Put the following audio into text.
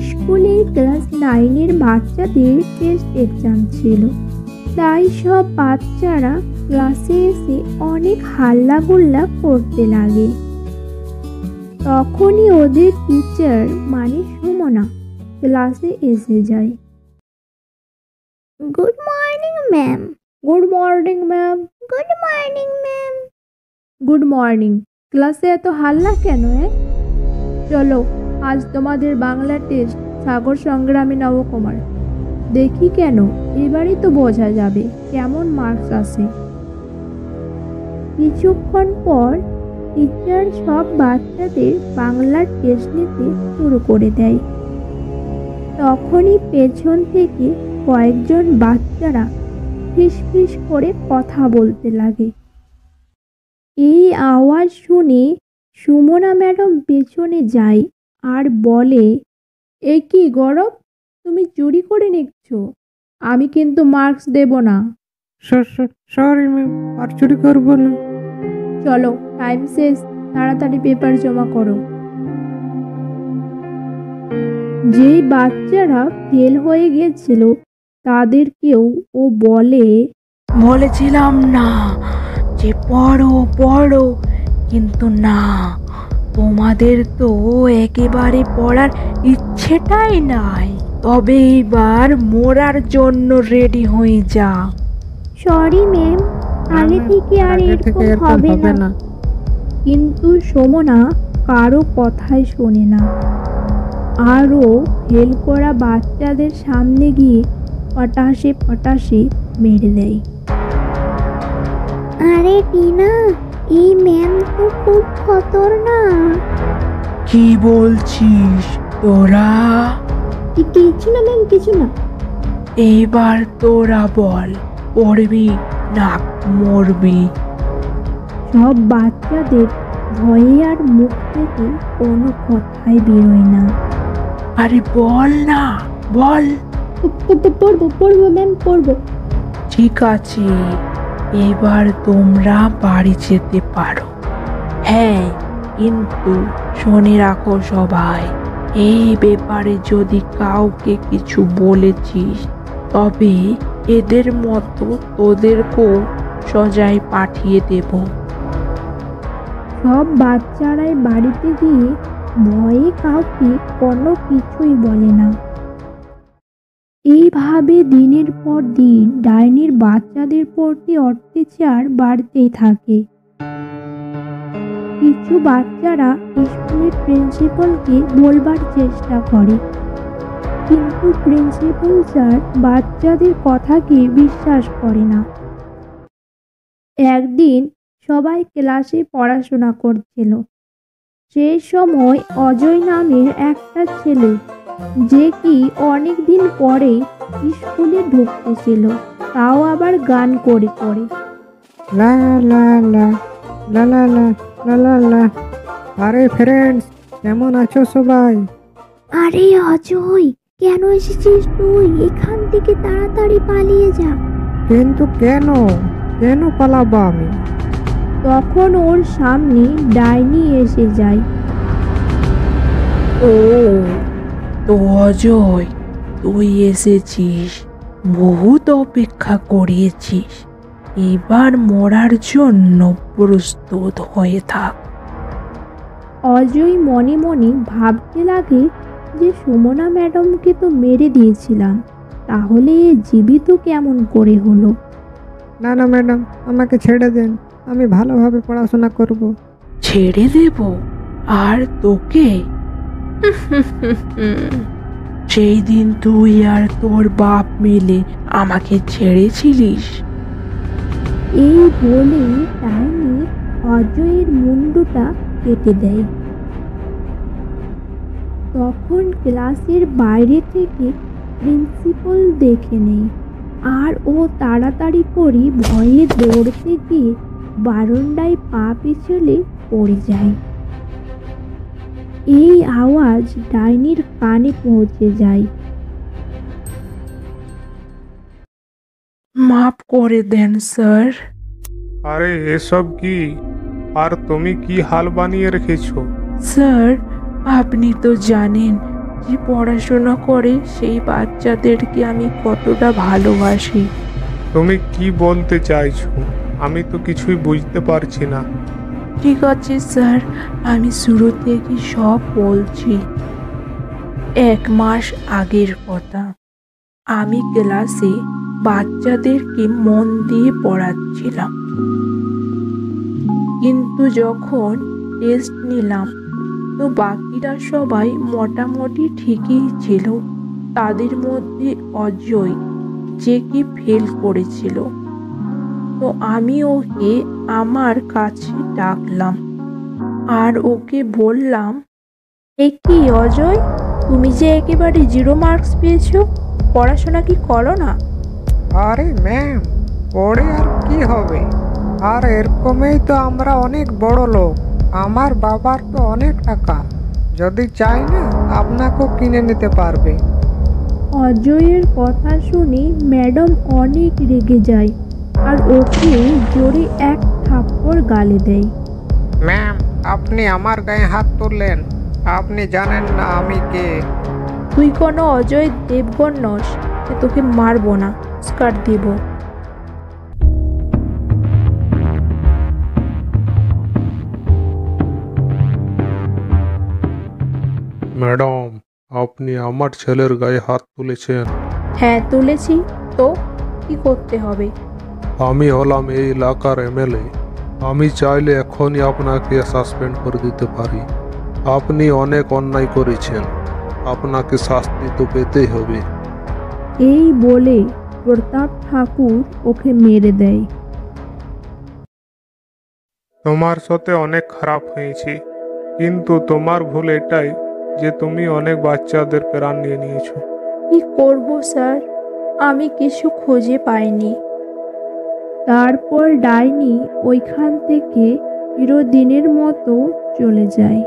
স্কুলে ক্লাস 9-এর বাচ্চাদের test exam ছিল, তাই সব বাচ্চারা ক্লাসে এসে অনেক হাল্লাগুল্লা করতে লাগে। তখনই ওদের টিচার মানে সুমনা ক্লাসে এসে যায়। Good morning ma'am. Good morning ma'am. Good morning ma'am. Good morning. ক্লাসে এত হাল্লা কেন? চলো, আজ তোমাদের বাংলা টেস্ট, সাগর সংগ্রামী নবকুমার। দেখি কেন, এবারই তো বোঝা যাবে কেমন মার্কস আসে। কিছুক্ষণ পর টিচার সব বাচ্চাদের বাংলার টেস্ট নিতে শুরু করে দেয়। তখনই পেছন থেকে কয়েকজন বাচ্চারা ফিসফিস করে কথা বলতে লাগে। এই আওয়াজ শুনে সুমনা ম্যাডাম পেছনে যায় আর বলে, এ কি গৌরব, তুমি চুরি করে নিচ্ছ? আমি কিন্তু মার্কস দেব না। সরি ম্যাম, আর চুরি করবো না। চলো, টাইম শেষ, তাড়াতাড়ি পেপার জমা করো। যেই বাচ্চারা ফেল হয়ে গেছিল তাদেরকেও ও বলেছিলাম না যে পড়ো পড়ো, কিন্তু না, তোমাদের তো একেবারে পড়ার ইচ্ছেটাই নাই। তবে এইবার মরার জন্য রেডি হয়ে যা। সরি ম্যাম, আগে থেকে আর এরকম হবে না। কিন্তু সুমনা কারো কথাই শোনে না, আরও ফেল করা বাচ্চাদের সামনে গিয়ে পটাশে পটাশে মেরে দেয়। আরে টিনা, এই ম্যাম তো খুব খতরনাক। কি বলছিস তোরা? কিছু না ম্যাম, কিছু না। এইবার তোরা বল, পড়বি না মরবি? সব বাচ্চাদের ভয়ে আর মুখ থেকে কোনো কথাই বেরোয় না। আরে বল না, বল। পড়বো ম্যাম, পড়বো। ঠিক আছে, এবার তোমরা বাড়ি যেতে পারো। হ্যাঁ, কিন্তু শুনে রাখো সবাই, এই ব্যাপারে যদি কাউকে কিছু বলেছিস তবে এদের মতো তোদেরকেও সজায় পাঠিয়ে দেব। সব বাচ্চারাই বাড়িতে গিয়ে ভয়ে কাউকে কোনো কিছুই বলে না। এইভাবে দিনের পর দিন ডাইনির বাচ্চাদের প্রতি অত্যাচার বাড়তেই থাকে। কিছু বাচ্চারা স্কুলের প্রিন্সিপালকে বলবার চেষ্টা করে, কিন্তু প্রিন্সিপাল স্যার বাচ্চাদের কথাকে বিশ্বাস করে না। একদিন সবাই ক্লাসে পড়াশোনা করছিল। সেই সময় অজয় নামের একটা ছেলে, যে কি অনেক দিন পরে স্কুলে ঢুকতেছিল, তাও আবার গান করে করে। লা লা লা লা লা লা লা লা লা। আরে ফ্রেন্ডস, কেমন আছো সবাই? আরে অজয়, কেন এসেছিস তুই? এখান থেকে তাড়াতাড়ি পালিয়ে যা। কিন্তু কেন কেন পালাবো আমি? তখন ওর সামনে ডাইনি এসে যায়। ও তো অজয়, তুই এসেছিস, বহুত অপেক্ষা করিয়েছিস, এবার মরার জন্য প্রস্তুত হয়ে থাক। অজয় মনে মনে ভাবতে লাগে যে সুমনা ম্যাডামকে তো মেরে দিয়েছিলাম, তাহলে এ জীবিত কেমন করে হলো? না না ম্যাডাম, আমাকে ছেড়ে দেন, আমি ভালোভাবে পড়াশোনা করব। ছেড়ে দেব? আর তোকে? সেই দিন তুই আর তোর বাপ মিলে আমাকে ছেড়েছিলিস। এই বলে ডাইনি অজয়ের মুন্ডুটা কেটে দেয়। তখন ক্লাসের বাইরে থেকে প্রিন্সিপাল দেখে নেয়, আর ও তাড়াতাড়ি করে ভয়ে দৌড়তে গিয়ে বারান্দায় পা পিছলে পড়ে যায়। এই আওয়াজ ডাইনির কানে পৌঁছে যায়। মাফ করে দেন স্যার। আরে এসব কি? আর তুমি কি হাল বানিয়ে রেখেছো? স্যার, আপনি তো জানেন যে পড়াশোনা করে সেই বাচ্চাদেরকে আমি কতটা ভালোবাসি। তুমি কি বলতে চাইছো? আমি তো কিছুই বুঝতে পারছি না। ঠিক আছে স্যার, আমি শুরু থেকে সব বলছি। 1 মাস আগের কথা, আমি ক্লাসে বাচ্চাদেরকে মন দিয়ে পড়াচ্ছিলাম, কিন্তু যখন টেস্ট নিলাম তো বাকিরা সবাই মোটামুটি ঠিকই ছিল। তাদের মধ্যে অজয়, যে কি ফেল করেছিল। তো আমি ওকে আমার কাছে ডাকলাম আর ওকে বললাম, এ কি অজয়, তুমি যে একেবারে 0 মার্কস পেয়েছো, পড়াশোনা কি করো না? আরে ম্যাম, পড়ে আর কি হবে? আর এরকমই তো আমরা অনেক বড় লোক। আমার বাবার তো অনেক টাকা, যদি চাই না আপনাকেও কিনে নিতে পারবে। অজয়ের কথা শুনে ম্যাডাম অনেক রেগে যায় আর ওকে জোরে এক থাপ্পড় গালে দেয়। ম্যাম, আপনি আমার গায়ে হাত তুললেন। আপনি জানেন না আমি কে। তুই কোনো অজয় দেবগণ নস যে তোকে মারবো না, স্কার্ট দিব। ম্যাডাম, আপনি আমার ছেলের গায়ে হাত তুলেছেন। হ্যাঁ তুলেছি, তো কি করতে হবে? আমি হলাম এই এলাকার এমএলএ। আমি চাইলে এখনই আপনাকে সাসপেন্ড করে দিতে পারি। আপনি অনেক অন্যায় করেছেন, আপনাকে শাস্তি তো পেতেই হবে। এই বলে প্রতাপ ঠাকুর ওকে মেরে দেয়। তোমার সাথে অনেক খারাপ হয়েছে, কিন্তু তোমার ভুল এটাই যে তুমি অনেক বাচ্চাদের প্রাণ নিয়ে নিয়েছো। কি করব স্যার, আমি কিছু খুঁজে পাইনি। তারপর ডাইনি ওইখান থেকে চিরদিনের মতো চলে যায়।